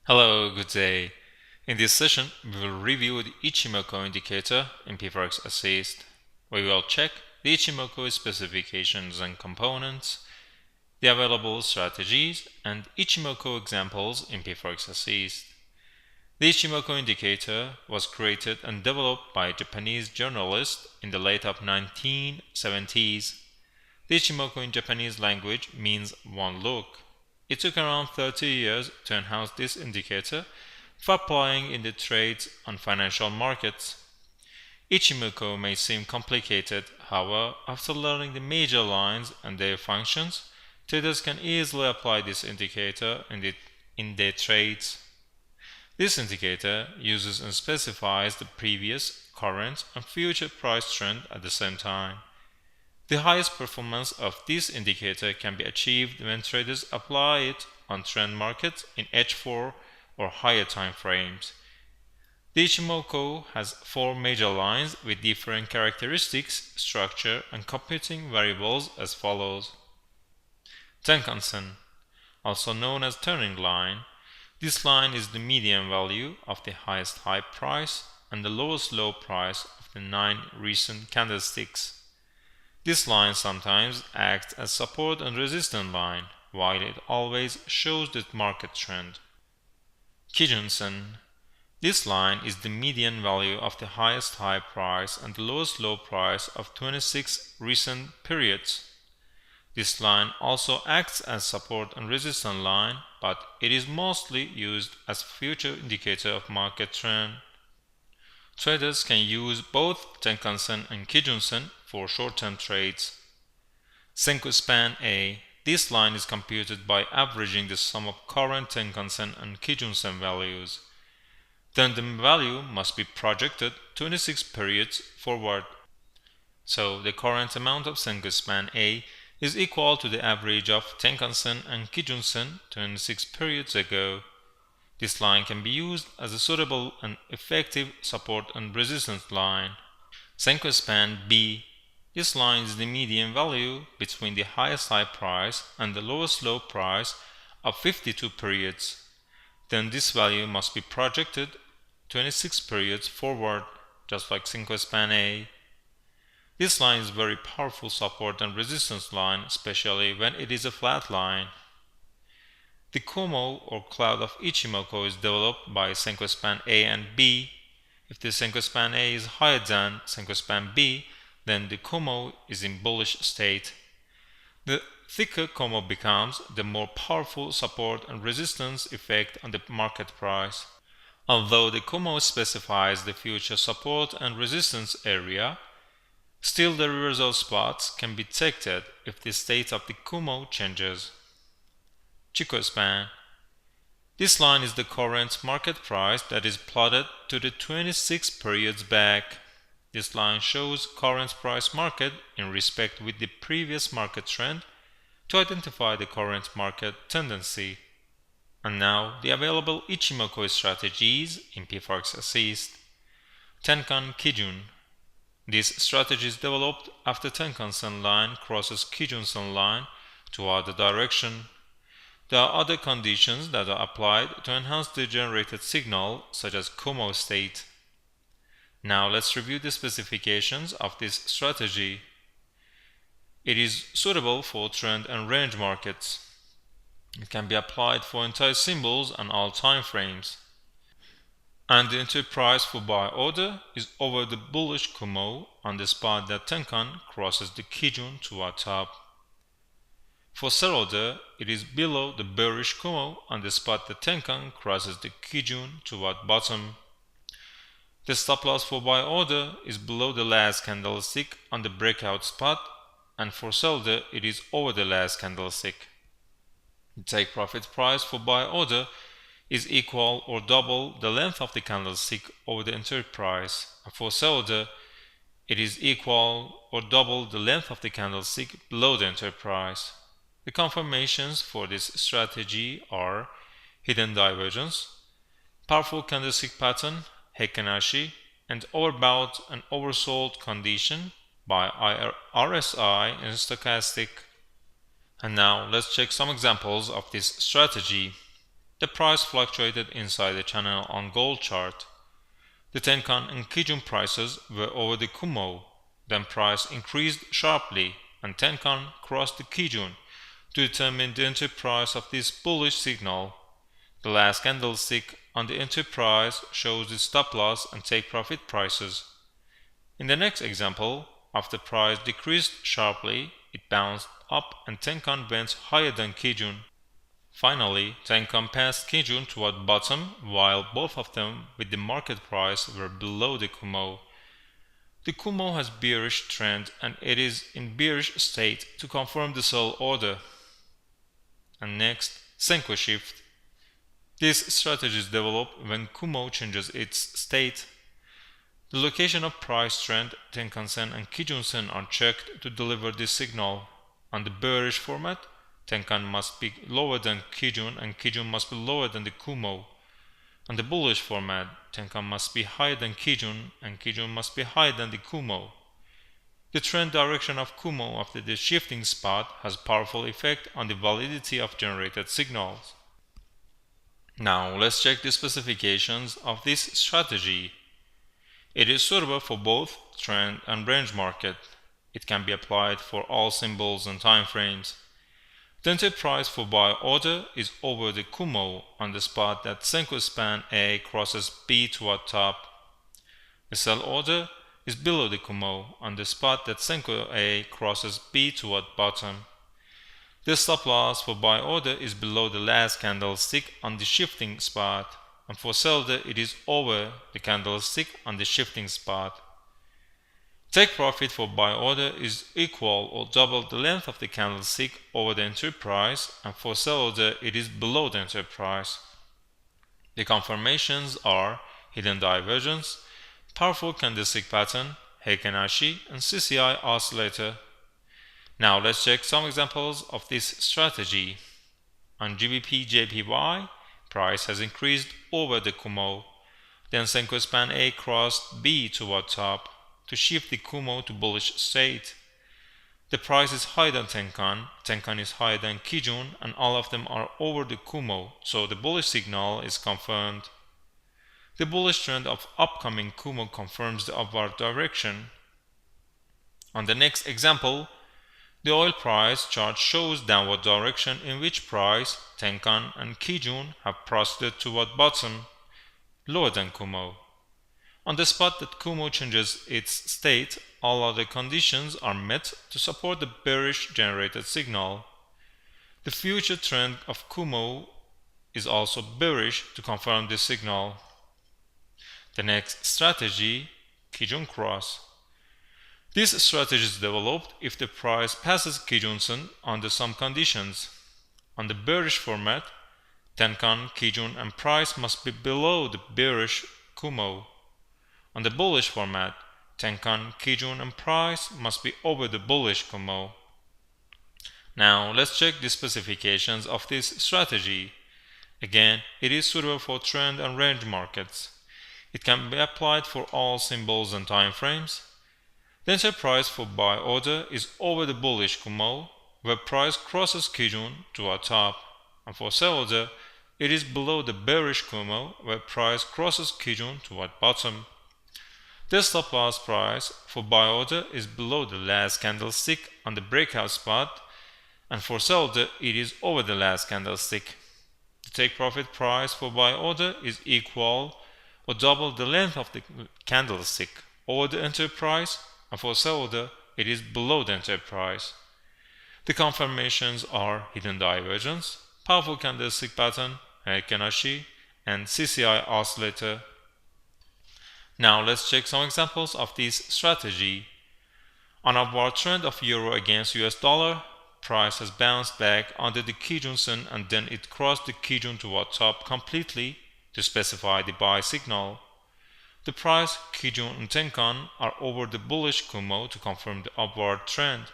Hello, good day. In this session, we will review the ichimuko indicator in PFOREX Assist. We will check the ichimuko specifications and components, the available strategies, and ichimuko examples in PFOREX Assist. The ichimuko indicator was created and developed by a Japanese journalist in the late 1970s. The ichimuko in Japanese language means one look. It took around 30 years to enhance this indicator for applying in the trades on financial markets. Ichimuko may seem complicated, however, after learning the major lines and their functions, traders can easily apply this indicator in their trades. This indicator uses and specifies the previous, current, and future price trend at the same time. The highest performance of this indicator can be achieved when traders apply it on trend markets in H4 or higher time frames. The ichimuko has four major lines with different characteristics, structure, and computing variables as follows. Tenkan-sen, also known as turning line. This line is the median value of the highest high price and the lowest low price of the 9 recent candlesticks. This line sometimes acts as support and resistance line, while it always shows the market trend. Cajon-sen. This line is the median value of the highest high price and the lowest low price of 26 recent periods. This line also acts as support and resistance line, but it is mostly used as a future indicator of market trend. Traders can use both Tenkan-sen and Cajon-sen for short-term trades. Senko-span A. This line is computed by averaging the sum of current Tenkan-sen and Cajon-sen values. Then the value must be projected 26 periods forward. So the current amount of Senko-span A is equal to the average of Tenkan-sen and Cajon-sen 26 periods ago. This line can be used as a suitable and effective support and resistance line. Senko-span B. This line is the median value between the highest high price and the lowest low price of 52 periods. Then this value must be projected 26 periods forward, just like Senko-span A. This line is very powerful support and resistance line, especially when it is a flat line. The Kumo or cloud of ichimuko is developed by Senko-span A and B. If the Senko-span A is higher than Senko-span B, then the Kumo is in bullish state. The thicker Kumo becomes, the more powerful support and resistance effect on the market price. Although the Kumo specifies the future support and resistance area, still the reversal spots can be detected if the state of the Kumo changes. Chicos span. This line is the current market price that is plotted to the 26 periods back. This line shows current price market in respect with the previous market trend to identify the current market tendency. And now the available ichimuko strategies in PFOREX Assist. Tenkan Cajon. This strategy is developed after Tenkan-sen line crosses Cajon-sen line toward the direction. There are other conditions that are applied to enhance the generated signal, such as Kumo state. Now let's review the specifications of this strategy. It is suitable for trend and range markets. It can be applied for entire symbols and all time frames. And the entry price for buy order is over the bullish Kumo on the spot that Tenkan crosses the Cajon toward top. For sell order, it is below the bearish Kumo on the spot that Tenkan crosses the Cajon toward bottom. The stop loss for buy order is below the last candlestick on the breakout spot, and for sell order, it is over the last candlestick. The take profit price for buy order is equal or double the length of the candlestick over the entry price, and for sell order, it is equal or double the length of the candlestick below the entry price. The confirmations for this strategy are hidden divergence, powerful candlestick pattern, Heikin-Ashi, and overbought and oversold condition by RSI and stochastic. And now let's check some examples of this strategy. the price fluctuated inside the channel on gold chart. The Tenkan and Cajon prices were over the Kumo, then price increased sharply and Tenkan crossed the Cajon to determine the entry price of this bullish signal. The last candlestick on the entry price shows the stop loss and take profit prices. In the next example, after price decreased sharply, it bounced up and Tenkan went higher than Cajon. Finally, Tenkan passed Cajon toward bottom, while both of them with the market price were below the Kumo. The Kumo has bearish trend and it is in bearish state to confirm the sell order. And next, Senko shift. This strategy is developed when Kumo changes its state. The location of price trend, Tenkan-sen and Cajon-sen are checked to deliver this signal. On the bearish format, Tenkan must be lower than Cajon and Cajon must be lower than the Kumo. On the bullish format, Tenkan must be higher than Cajon and Cajon must be higher than the Kumo. The trend direction of Kumo after the shifting spot has powerful effect on the validity of generated signals. Now let's check the specifications of this strategy. It is suitable for both trend and range market. It can be applied for all symbols and time frames. The entry price for buy order is over the Kumo on the spot that Senko span A crosses B toward top. The sell order is below the Kumo on the spot that Senko A crosses B toward bottom. The stop loss for buy order is below the last candlestick on the shifting spot, and for sell order it is over the candlestick on the shifting spot. Take profit for buy order is equal or double the length of the candlestick over the entry price, and for sell order it is below the entry price. The confirmations are hidden divergence, powerful candlestick pattern, Heiken Ashi, and CCI oscillator. Now let's check some examples of this strategy. On GBP JPY, price has increased over the Kumo. Then Senko span A crossed B toward top to shift the Kumo to bullish state. The price is higher than Tenkan, Tenkan is higher than Cajon, and all of them are over the Kumo, so the bullish signal is confirmed. The bullish trend of upcoming Kumo confirms the upward direction. On the next example, the oil price chart shows downward direction in which price, Tenkan and Cajon have proceeded toward bottom, lower than Kumo. On the spot that Kumo changes its state, all other conditions are met to support the bearish generated signal. The future trend of Kumo is also bearish to confirm this signal. The next strategy, Cajon cross. This strategy is developed if the price passes Cajon-sen under some conditions. On the bearish format, Tenkan, Cajon and price must be below the bearish Kumo. On the bullish format, Tenkan, Cajon and price must be over the bullish Kumo. Now let's check the specifications of this strategy. Again, it is suitable for trend and range markets. It can be applied for all symbols and time frames. The entry price for buy order is over the bullish Kumo, where price crosses Cajon toward top, and for sell order, it is below the bearish Kumo, where price crosses Cajon toward bottom. The stop loss price for buy order is below the last candlestick on the breakout spot, and for sell order, it is over the last candlestick. The take profit price for buy order is equal or double the length of the candlestick over the entry price, and for sell order, it is below the entry price. The confirmations are hidden divergence, powerful candlestick pattern, Heiken Ashi, and CCI oscillator. Now let's check some examples of this strategy. On upward trend of euro against US dollar, price has bounced back under the Cajon-sen and then it crossed the Cajon toward top completely to specify the buy signal. The price, Cajon and Tenkan are over the bullish Kumo to confirm the upward trend.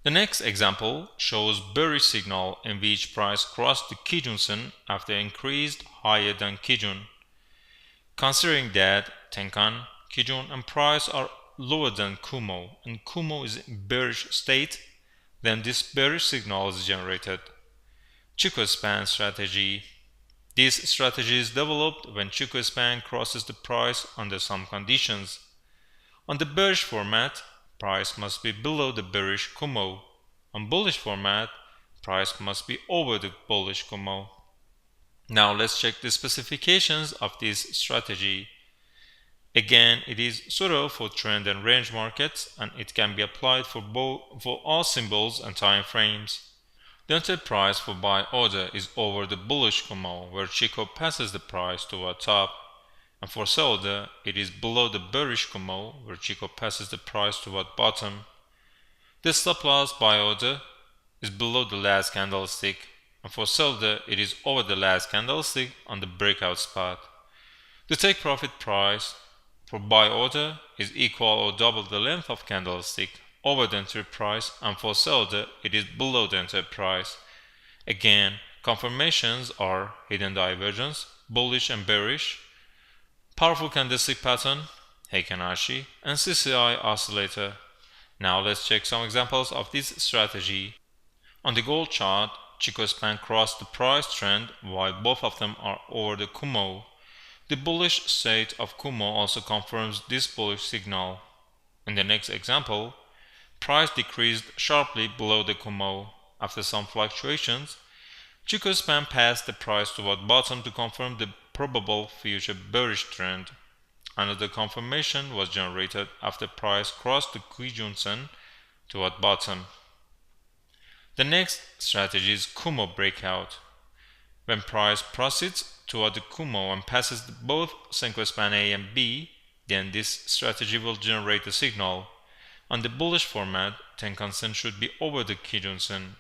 The next example shows bearish signal in which price crossed the Cajon-sen after increased higher than Cajon. Considering that Tenkan, Cajon and price are lower than Kumo and Kumo is in bearish state, then this bearish signal is generated. Chicos span strategy. This strategy is developed when Chico span crosses the price under some conditions. On the bearish format, price must be below the bearish Kumo. On bullish format, price must be over the bullish Kumo. Now let's check the specifications of this strategy. Again, it is suitable for trend and range markets, and it can be applied for all symbols and time frames. The entry price for buy order is over the bullish Kumo, where Chico passes the price toward top, and for sell order it is below the bearish Kumo, where Chico passes the price toward bottom. The stop loss buy order is below the last candlestick, and for sell order it is over the last candlestick on the breakout spot. The take profit price for buy order is equal or double the length of candlestick over the entry price, and for sell order it is below the entry price. Again, confirmations are hidden divergence, bullish and bearish, powerful candlestick pattern, Heikin Ashi, and CCI oscillator. Now let's check some examples of this strategy. On the gold chart, Chico span crossed the price trend while both of them are over the Kumo. The bullish state of Kumo also confirms this bullish signal. In the next example, price decreased sharply below the Kumo. After some fluctuations, Chico span passed the price toward bottom to confirm the probable future bearish trend. Another confirmation was generated after price crossed the Cajon toward bottom. The next strategy is Kumo breakout. When price proceeds toward the Kumo and passes both Senko span A and B, then this strategy will generate a signal. On the bullish format, Tenkan-sen should be over the Cajon-sen.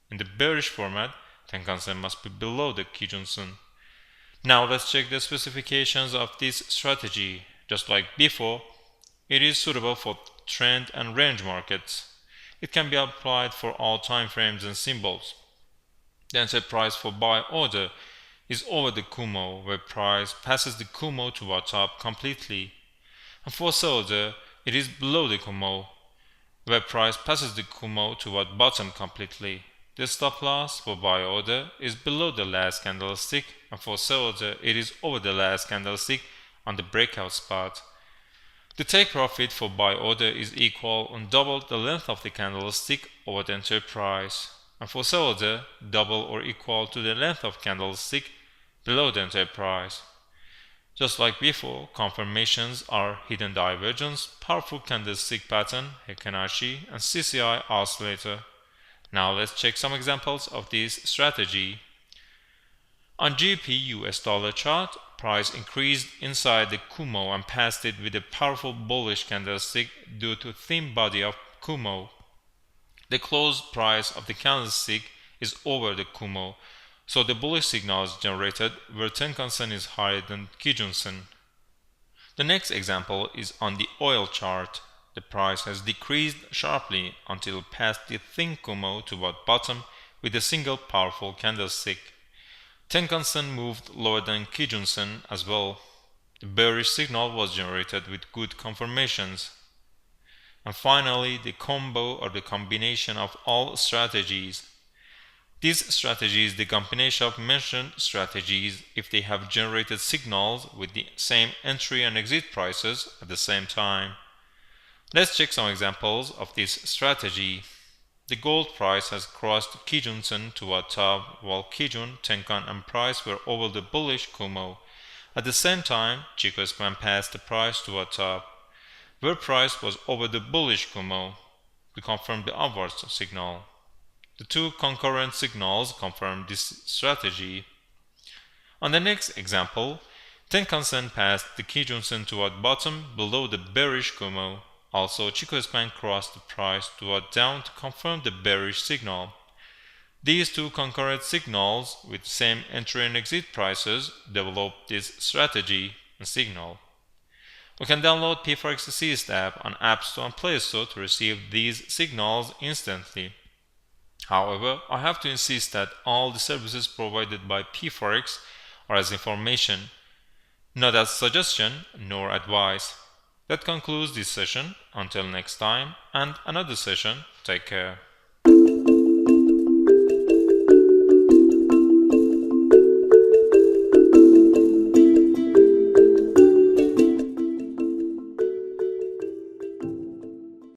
In the bearish format, Tenkan-sen must be below the Cajon-sen. Now let's check the specifications of this strategy. Just like before, it is suitable for trend and range markets. It can be applied for all time frames and symbols. The entry price for buy order is over the Kumo, where price passes the Kumo toward top completely. And for sell order, it is below the Kumo, where price passes the Kumo toward bottom completely. The stop loss for buy order is below the last candlestick, and for sell order it is over the last candlestick on the breakout spot. The take profit for buy order is equal and double the length of the candlestick over the entry price, and for sell order double or equal to the length of candlestick below the entry price. Just like before, confirmations are hidden divergence, powerful candlestick pattern, Heikin Ashi, and CCI oscillator. Now let's check some examples of this strategy. On GBP US dollar chart, price increased inside the Kumo and passed it with a powerful bullish candlestick due to thin body of Kumo. The closed price of the candlestick is over the Kumo, so the bullish signal is generated where Tenkan-sen is higher than Cajon-sen. The next example is on the oil chart. The price has decreased sharply until it passed the thin Kumo toward bottom with a single powerful candlestick. Tenkan-sen moved lower than Cajon-sen as well. The bearish signal was generated with good confirmations. And finally, the combo or the combination of all strategies. This strategy is the combination of mentioned strategies if they have generated signals with the same entry and exit prices at the same time. Let's check some examples of this strategy. The gold price has crossed Cajon-sen toward top, while Cajon, Tenkan, and price were over the bullish Kumo. At the same time, Chico span passed the price toward top, where price was over the bullish Kumo to confirm the upward signal. The two concurrent signals confirm this strategy. On the next example, Tenkan-sen passed the Cajon-sen toward bottom below the bearish Kumo. Also, Chico span crossed the price toward down to confirm the bearish signal. These two concurrent signals with same entry and exit prices develop this strategy and signal. We can download PFOREX Assist app on App Store and Play Store to receive these signals instantly. However, I have to insist that all the services provided by PFOREX are as information, not as suggestion nor advice. That concludes this session. Until next time and another session, take care.